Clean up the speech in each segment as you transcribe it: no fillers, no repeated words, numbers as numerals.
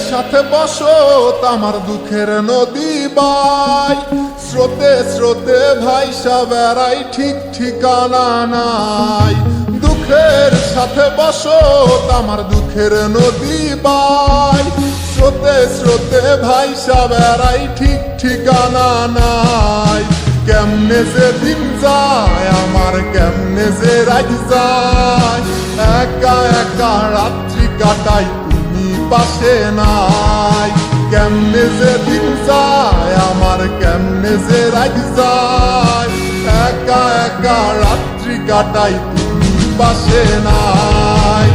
সাথে বসত আমার দুঃখের নদী বাই, স্রোতে স্রোতে ভাইসা বেড়াই ঠিক ঠিকানা নাই। দুঃখের সাথে বসত আমার দুঃখের নদী বাই, স্রোতে স্রোতে ভাইসা বেড়াই ঠিক ঠিকানা নাই। কেমনে যে দিন যায় আমার, কেমনে যে রাত যায়, একা একা রাত্রি কাটাই পাশে নাই। কেমনে যে দিন যায় আমার, কেমনে যে রাত যায়, একা একা রাত্রি কাটাই তুমি পাশে নাই।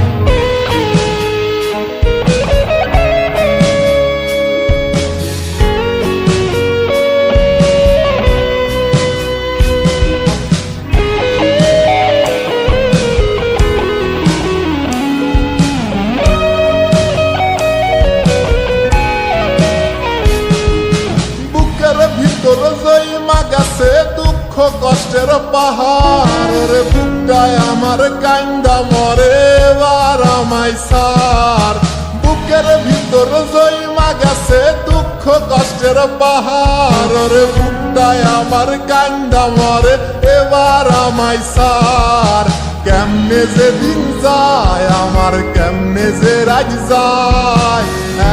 ভিতর জইমা গেছে দুঃখ কষ্টের পাহাড় রে, বুকটায় আমার কান্দা মরে এবার আমায় সার। বুকের ভিতর জইমা গেছে দুঃখ কষ্টের পাহাড় রে, বুকটায় আমার কান্দা মরে এবার আমায় সার। কেমনে যে দিন যায় আমার, কেমনে যে রাত যায়,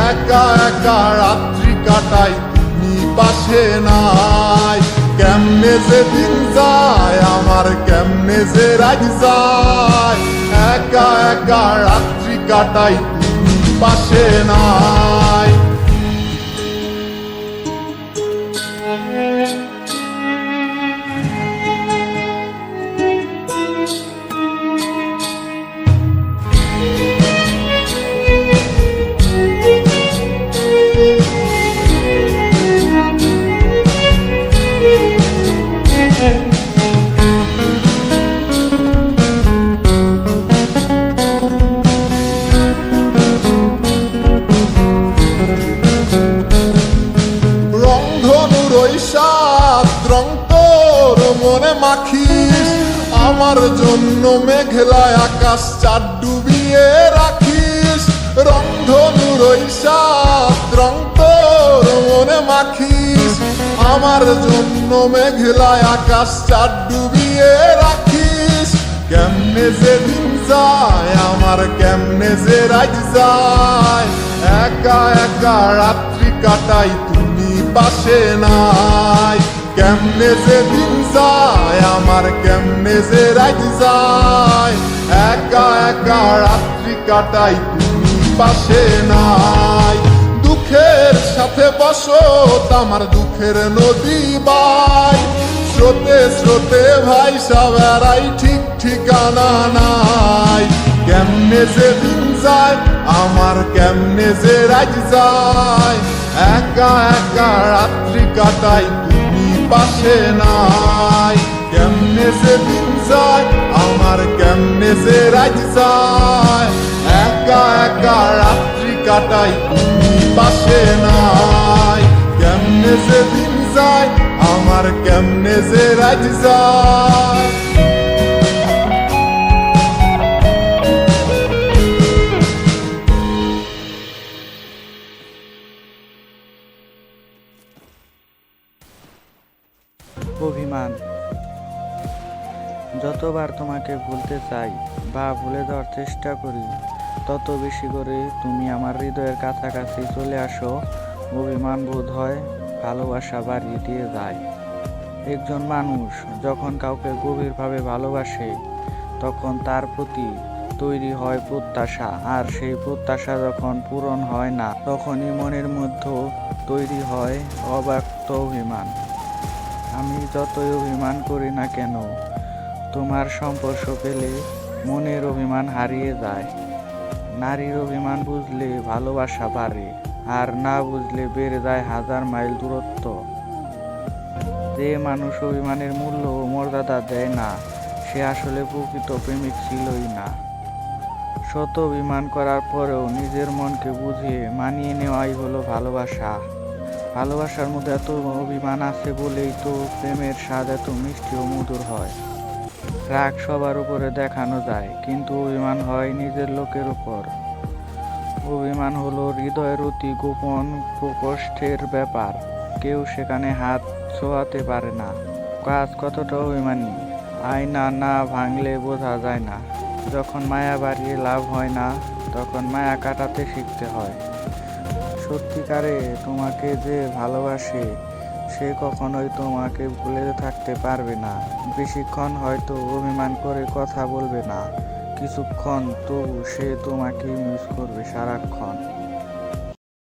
একা একা রাত্রি কাটাই পাশে নাই। কেমনে যে দিন যায় আমার, কেমনে যে রাত যায়, একা একা রাত্রি কাটাই তুমি পাশে নাই। মনে মাখিস আমার জন্য মেঘলায় আকাশ চাঁদ ডুবিয়ে রাখিস। রংধনুর ওই সাত রং তোর মনে মাখিস, আমার জন্য মেঘলায় আকাশ চাঁদ ডুবিয়ে রাখিস। কেমনে যে দিন যায় আমার, কেমনে যে রাত যায়, একা একা রাত্রি কাটাই তুমি পাশে নাই। কেমনে যে দিন যায় আমার, কেমনে যে রাত যায়, একা একা রাত্রি কাটাই তুমি পাশে নাই। দুঃখের সাথে বসত আমার দুঃখের নদী বাই, স্রোতে স্রোতে ভাইসা বেড়াই ঠিক ঠিকানা নাই। কেমনে যে দিন যায় আমার, কেমনে যে রাত যায়, একা একা রাত্রি কাটাই পাশে নাই। কেমনে যে দিন যায় আমার, কেমনে যে রাত যায়, একা একা রাত্রি কাটাই তুমি পাশে নাই। কেমনে যে দিন যায় আমার, কেমনে যে রাত যায়। অভিমান। যতবার তোমাকে ভুলতে চাই বা ভুলে যাওয়ার চেষ্টা করি, তত বেশি করে তুমি আমার হৃদয়ের কাছাকাছি চলে আসো। অভিমান বোধ হয় ভালোবাসা বাড়িয়ে দিয়ে যায়। একজন মানুষ যখন কাউকে গভীরভাবে ভালোবাসে, তখন তার প্রতি তৈরি হয় প্রত্যাশা, আর সেই প্রত্যাশা যখন পূরণ হয় না, তখনই মনের মধ্যে তৈরি হয় অব্যক্ত অভিমান। আমি যতই অভিমান করি না কেন, তোমার স্পর্শ পেলে মনের অভিমান হারিয়ে যায়। নারীর অভিমান বুঝলে ভালোবাসা বাড়ে, আর না বুঝলে বেড়ে যায় 1000 মাইল দূরত্ব। যে মানুষ অভিমানের মূল্য ও মর্যাদা দেয় না, সে আসলে প্রকৃত প্রেমিক ছিলই না। শত অভিমান করার পরেও নিজের মনকে বুঝিয়ে মানিয়ে নেওয়াই হলো ভালোবাসা। ভালোবাসার মধ্যে এত অভিমান আছে বলেই তো প্রেমের স্বাদ এত মিষ্টি ও মধুর হয়। রাগ সবার উপরে দেখানো যায়, কিন্তু অভিমান হয় নিজের লোকের উপর। অভিমান হলো হৃদয়ের অতি গোপন প্রকোষ্ঠের ব্যাপার, কেউ সেখানে হাত ছোঁয়াতে পারে না। কাজ কতটা অভিমানী, আয়না না ভাঙলে বোঝা যায় না। যখন মায়া বাড়িয়ে লাভ হয় না, তখন মায়া কাটাতে শিখতে হয়। সত্যিকারে তোমাকে যে ভালোবাসে, সে কখনোই তোমাকে ভুলে থাকতে পারবে না। বেশিক্ষণ হয়তো অভিমান করে কথা বলবে না, কিছুক্ষণ তবু সে তোমাকে মিস করবে সারাক্ষণ।